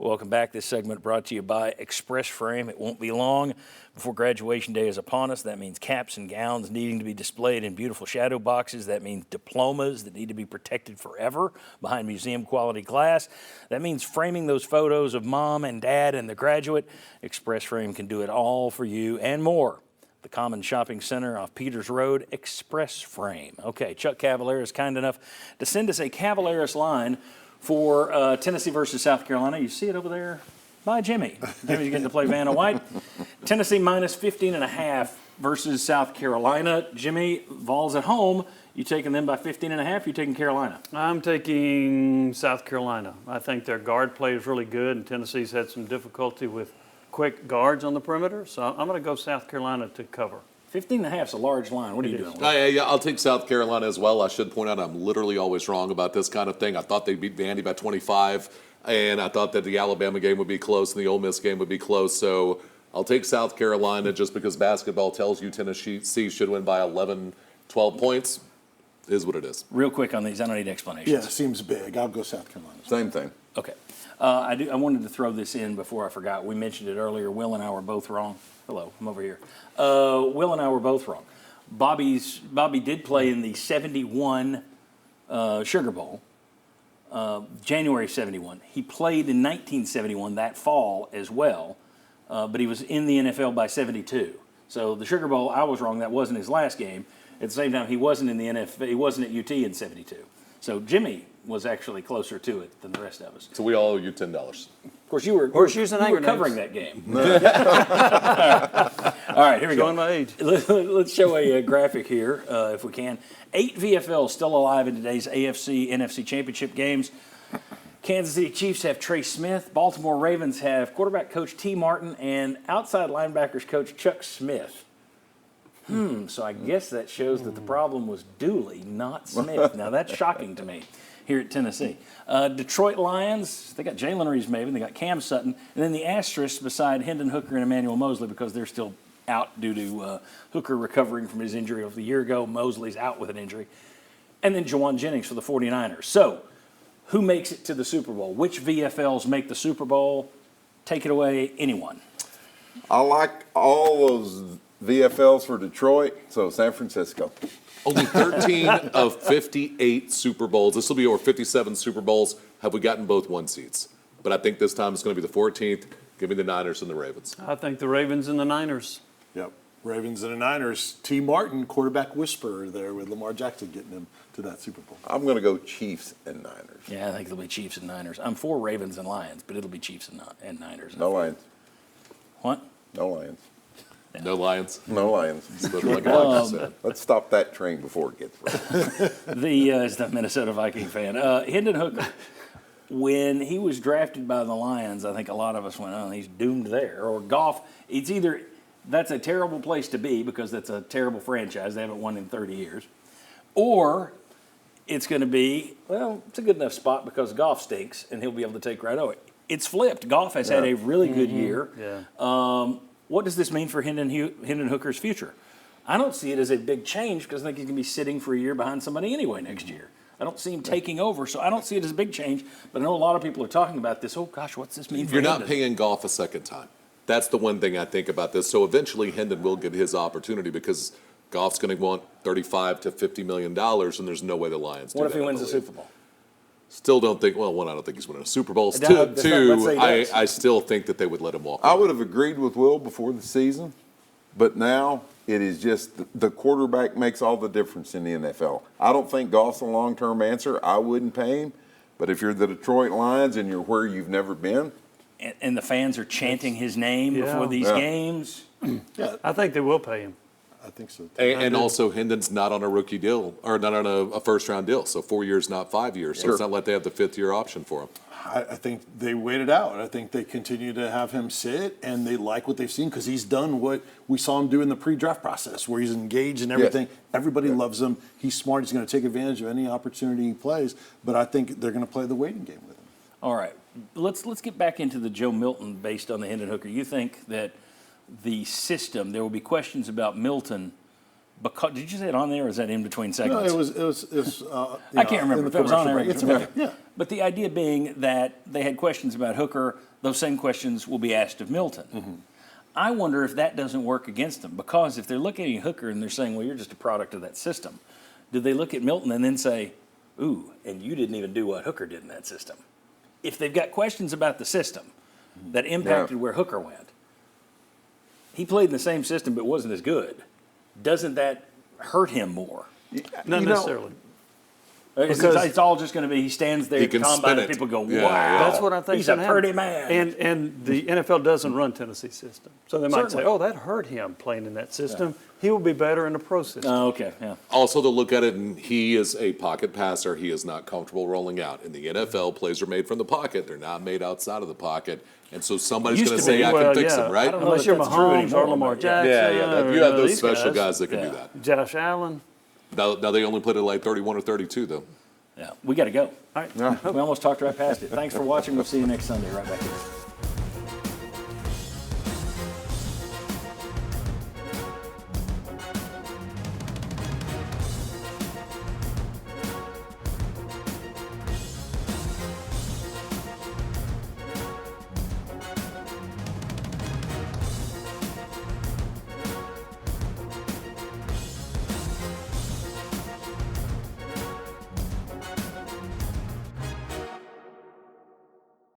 Welcome back. This segment brought to you by Express Frame. It won't be long before graduation day is upon us. That means caps and gowns needing to be displayed in beautiful shadow boxes. That means diplomas that need to be protected forever behind museum quality glass. That means framing those photos of mom and dad and the graduate. Express Frame can do it all for you and more. The Common Shopping Center off Peters Road, Express Frame. Okay, Chuck Cavallera is kind enough to send us a Cavaleras line for Tennessee versus South Carolina. You see it over there by Jimmy. Jimmy's getting to play Vanna White. Tennessee minus 15.5 versus South Carolina. Jimmy, Vols at home. You taking them by 15.5? You taking Carolina? I'm taking South Carolina. I think their guard play is really good, and Tennessee's had some difficulty with quick guards on the perimeter. So I'm going to go South Carolina to cover. 15.5 is a large line. What are you doing? Yeah, I'll take South Carolina as well. I should point out I'm literally always wrong about this kind of thing. I thought they'd beat Vandy by 25, and I thought that the Alabama game would be close and the Ole Miss game would be close. So I'll take South Carolina just because basketball tells you Tennessee should win by 11, 12 points. Is what it is. Real quick on these. I don't need explanations. Yeah, seems big. I'll go South Carolina. Same thing. Okay. I wanted to throw this in before I forgot. We mentioned it earlier. Will and I were both wrong. Hello, I'm over here. Will and I were both wrong. Bobby did play in the 71 Sugar Bowl, January 71. He played in 1971 that fall as well, but he was in the NFL by 72. So the Sugar Bowl, I was wrong. That wasn't his last game. At the same time, he wasn't in the NFL. He wasn't at UT in 72. So Jimmy was actually closer to it than the rest of us. So we all owe you $10. Of course, you were covering that game. All right, here we go. Showing my age. Let's show a graphic here, if we can. 8 VFLs still alive in today's AFC, NFC championship games. Kansas City Chiefs have Trey Smith. Baltimore Ravens have quarterback coach T. Martin and outside linebackers coach Chuck Smith. So I guess that shows that the problem was Dooley, not Smith. Now, that's shocking to me here at Tennessee. Detroit Lions, they got Jalen Reeves-Maven, they got Cam Sutton, and then the asterisk beside Hendon, Hooker, and Emmanuel Mosley because they're still out due to Hooker recovering from his injury of the year ago. Mosley's out with an injury. And then Jawan Jennings for the 49ers. So, who makes it to the Super Bowl? Which VFLs make the Super Bowl? Take it away, anyone. I like all those VFLs for Detroit, so San Francisco. Only 13 of 58 Super Bowls. This will be over 57 Super Bowls. Have we gotten both one seeds? But I think this time it's going to be the 14th. Give me the Niners and the Ravens. I think the Ravens and the Niners. Yep. Ravens and the Niners. T. Martin, quarterback whisperer there with Lamar Jackson getting them to that Super Bowl. I'm going to go Chiefs and Niners. Yeah, I think it'll be Chiefs and Niners. I'm for Ravens and Lions, but it'll be Chiefs and Niners. No Lions. What? No Lions. No Lions. No Lions. Like Alex said. Let's stop that train before it gets wrong. Is the Minnesota Viking fan. Hendon Hooker, when he was drafted by the Lions, I think a lot of us went, oh, he's doomed there. Or Goff, it's either that's a terrible place to be because that's a terrible franchise. They haven't won in 30 years. Or it's going to be, well, it's a good enough spot because Goff stinks and he'll be able to take right over it. It's flipped. Goff has had a really good year. Yeah. What does this mean for Hendon Hooker's future? I don't see it as a big change because I think he's going to be sitting for a year behind somebody anyway next year. I don't see him taking over, so I don't see it as a big change. But I know a lot of people are talking about this. Oh, gosh, what's this mean for You're Hendon? not paying Goff a second time. That's the one thing I think about this. So eventually Hendon will get his opportunity because Goff's going to want $35 to $50 million, and there's no way the Lions do that. What if he wins the Super Bowl? Still don't think, well, one, I don't think he's winning a Super Bowl. Let's say he Two, does. I still think that they would let him walk. I would have agreed with Will before the season, but now it is just the quarterback makes all the difference in the NFL. I don't think Goff's a long-term answer. I wouldn't pay him. But if you're the Detroit Lions and you're where you've never been. And the fans are chanting his name before these games. Yeah, I think they will pay him. I think so. And also, Hendon's not on a rookie deal, or not on a first-round deal, so 4 years, not 5 years. So Sure. it's not like they have the fifth-year option for him. I think they wait it out. I think they continue to have him sit, and they like what they've seen because he's done what we saw him do in the pre-draft process, where he's engaged in everything. Yes. Everybody loves him. He's smart. He's going to take advantage of any opportunity he plays. But I think they're going to play the waiting game with him. All right. Let's get back into the Joe Milton based on the Hendon Hooker. You think that the system, there will be questions about Milton Because did you say it on there, or is that in between No, segments? it was I can't remember if it was on there. It's okay. Yeah. But the idea being that they had questions about Hooker, those same questions will be asked of Milton. Mm-hmm. I wonder if that doesn't work against them, because if they're looking at Hooker and they're saying, well, you're just a product of that system, do they look at Milton and then say, ooh, and you didn't even do what Hooker did in that system? If they've got questions about the system that impacted where Hooker went, he played in the same system but wasn't as good, doesn't that hurt him more? Not necessarily. It's all just going to be he stands there He at the can combine spin and it. people go, wow. Yeah, yeah. That's what I think. He's a pretty man. And the NFL doesn't run Tennessee's system. So they might Certainly. say, oh, that hurt him playing in that system. He will be better in the pro system. Oh, okay, yeah. Also, to look at it, and he is a pocket passer. He is not comfortable rolling out. In the NFL, plays are made from the pocket. They're not made outside of the pocket. And so somebody's Used going to to say, be. I Well, can fix yeah. him, right? I don't know Unless if you're that's true Mahomes anymore, or Lamar but yeah. Jackson. Yeah. You have or those these special guys. guys that can do that. Josh Allen. Now they only played at like 31 or 32, though. Yeah, we got to go. All right. We almost talked right past it. Thanks for watching. We'll see you next Sunday right back here.